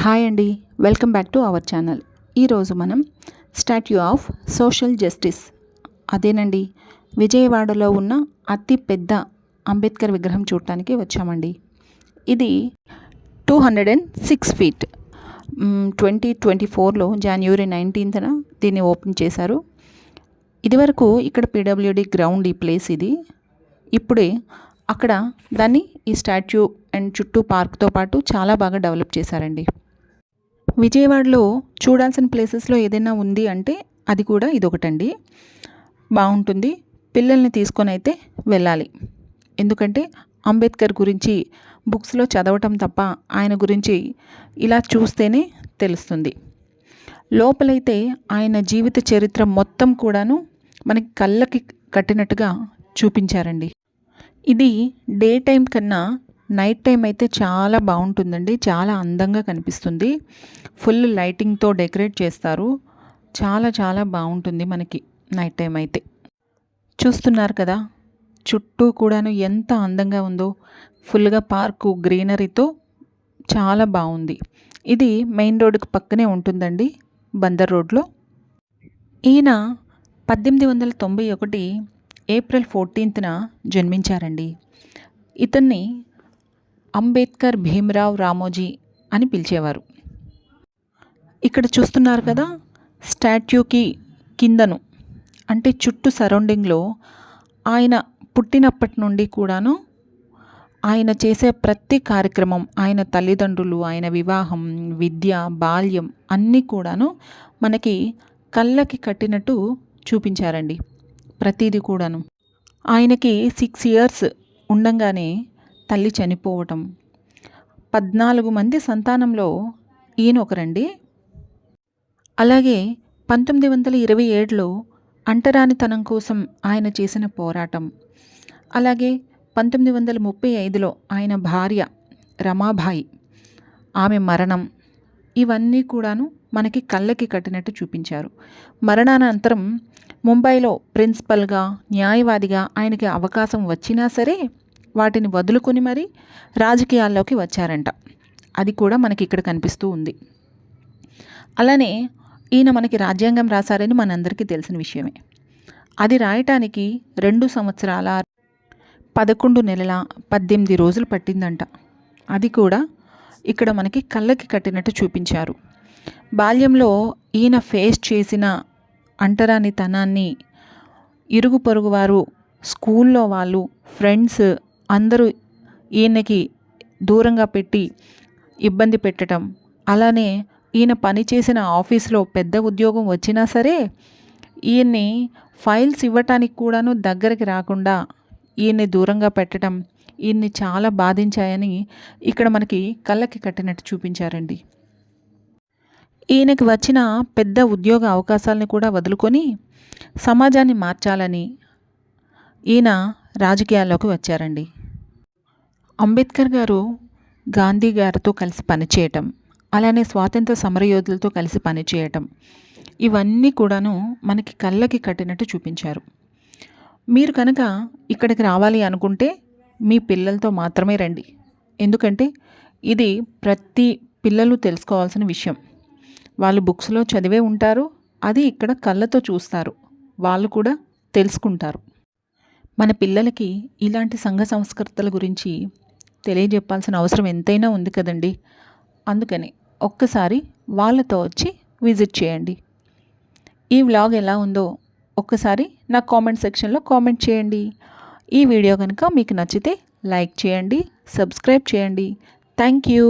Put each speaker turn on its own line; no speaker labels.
Hi అండి, welcome back to our channel. ఈరోజు మనం స్టాట్యూ ఆఫ్ సోషల్ జస్టిస్, అదేనండి విజయవాడలో ఉన్న అతి పెద్ద అంబేద్కర్ విగ్రహం చూడటానికి వచ్చామండి. ఇది 206 ఫీట్. 2024లో జనవరి 19న దీన్ని ఓపెన్ చేశారు. ఇదివరకు ఇక్కడ పీడబ్ల్యూడి గ్రౌండ్ ఈ ప్లేస్ ఇది. ఇప్పుడే అక్కడ దాన్ని ఈ స్టాట్యూ అండ్ చుట్టూ పార్క్తో పాటు చాలా బాగా డెవలప్ చేశారండి. విజయవాడలో చూడాల్సిన ప్లేసెస్లో ఏదైనా ఉంది అంటే అది కూడా ఇదొకటండి. బాగుంటుంది, పిల్లల్ని తీసుకొని అయితే వెళ్ళాలి. ఎందుకంటే అంబేద్కర్ గురించి బుక్స్లో చదవటం తప్ప ఆయన గురించి ఇలా చూస్తేనే తెలుస్తుంది. లోపలైతే ఆయన జీవిత చరిత్ర మొత్తం కూడాను మనకి కళ్ళకి కట్టినట్టుగా చూపించారండి. ఇది డే టైం కన్నా నైట్ టైం అయితే చాలా బాగుంటుందండి. చాలా అందంగా కనిపిస్తుంది. ఫుల్ లైటింగ్తో డెకరేట్ చేస్తారు. చాలా చాలా బాగుంటుంది మనకి నైట్ టైం అయితే. చూస్తున్నారు కదా, చుట్టూ కూడాను ఎంత అందంగా ఉందో. ఫుల్గా పార్కు గ్రీనరీతో చాలా బాగుంది. ఇది మెయిన్ రోడ్డుకి పక్కనే ఉంటుందండి, బందర్ రోడ్లో. ఈయన 1891 ఏప్రిల్ 14న జన్మించారండి. ఇతన్ని అంబేద్కర్ భీమ్రావ్ రామోజీ అని పిలిచేవారు. ఇక్కడ చూస్తున్నారు కదా, స్టాట్యూకి కిందను అంటే చుట్టూ సరౌండింగ్లో ఆయన పుట్టినప్పటి నుండి కూడాను ఆయన చేసే ప్రతి కార్యక్రమం, ఆయన తల్లిదండ్రులు, ఆయన వివాహం, విద్య, బాల్యం అన్నీ కూడాను మనకి కళ్ళకి కట్టినట్టు చూపించారండి. ప్రతిదీ కూడాను. ఆయనకి 6 ఇయర్స్ ఉండంగానే తల్లి చనిపోవటం, 14 మంది సంతానంలో ఈయన ఒకరండి. అలాగే 1927లో అంటరానితనం కోసం ఆయన చేసిన పోరాటం, అలాగే 1935లో ఆయన భార్య రమాబాయి ఆమె మరణం, ఇవన్నీ కూడాను మనకి కళ్ళకి కట్టినట్టు చూపించారు. మరణానంతరం ముంబైలో ప్రిన్సిపల్గా, న్యాయవాదిగా ఆయనకి అవకాశం వచ్చినా సరే వాటిని వదులుకొని మరీ రాజకీయాల్లోకి వచ్చారంట. అది కూడా మనకి ఇక్కడ కనిపిస్తూ ఉంది. అలానే ఈయన మనకి రాజ్యాంగం రాశారని మనందరికీ తెలిసిన విషయమే. అది రాయటానికి 2 సంవత్సరాల 11 నెలల 18 రోజులు పట్టిందంట. అది కూడా ఇక్కడ మనకి కళ్ళకి కట్టినట్టు చూపించారు. బాల్యంలో ఈయన ఫేస్ చేసిన అంటరానితనాన్ని ఇరుగు పొరుగు వారు, స్కూల్లో వాళ్ళు, ఫ్రెండ్స్ అందరూ ఈయనకి దూరంగా పెట్టి ఇబ్బంది పెట్టడం, అలానే ఈయన పనిచేసిన ఆఫీస్లో పెద్ద ఉద్యోగం వచ్చినా సరే ఈయన్ని ఫైల్స్ ఇవ్వటానికి కూడాను దగ్గరికి రాకుండా ఈయన్ని దూరంగా పెట్టడం, ఈయన్ని చాలా బాధించాయని ఇక్కడ మనకి కళ్ళకి కట్టినట్టు చూపించారండి. ఈయనకి వచ్చిన పెద్ద ఉద్యోగ అవకాశాలని కూడా వదులుకొని సమాజాన్ని మార్చాలని ఈయన రాజకీయాల్లోకి వచ్చారండి. అంబేద్కర్ గారు గాంధీ గారితో కలిసి పనిచేయటం, అలానే స్వాతంత్ర సమరయోధులతో కలిసి పనిచేయటం, ఇవన్నీ కూడాను మనకి కళ్ళకి కట్టినట్టు చూపించారు. మీరు కనుక ఇక్కడికి రావాలి అనుకుంటే మీ పిల్లలతో మాత్రమే రండి. ఎందుకంటే ఇది ప్రతి పిల్లలు తెలుసుకోవాల్సిన విషయం. వాళ్ళు బుక్స్లో చదివే ఉంటారు, అది ఇక్కడ కళ్ళతో చూస్తారు, వాళ్ళు కూడా తెలుసుకుంటారు. మన పిల్లలకి ఇలాంటి సంఘ సంస్కృతుల గురించి తెలియజెప్పాల్సిన అవసరం ఎంతైనా ఉంది కదండి. అందుకని ఒక్కసారి వాళ్ళతో వచ్చి విజిట్ చేయండి. ఈ వ్లాగ్ ఎలా ఉందో ఒక్కసారి నా కామెంట్ సెక్షన్లో కామెంట్ చేయండి. ఈ వీడియో కనుక మీకు నచ్చితే లైక్ చేయండి, సబ్స్క్రైబ్ చేయండి. Thank you.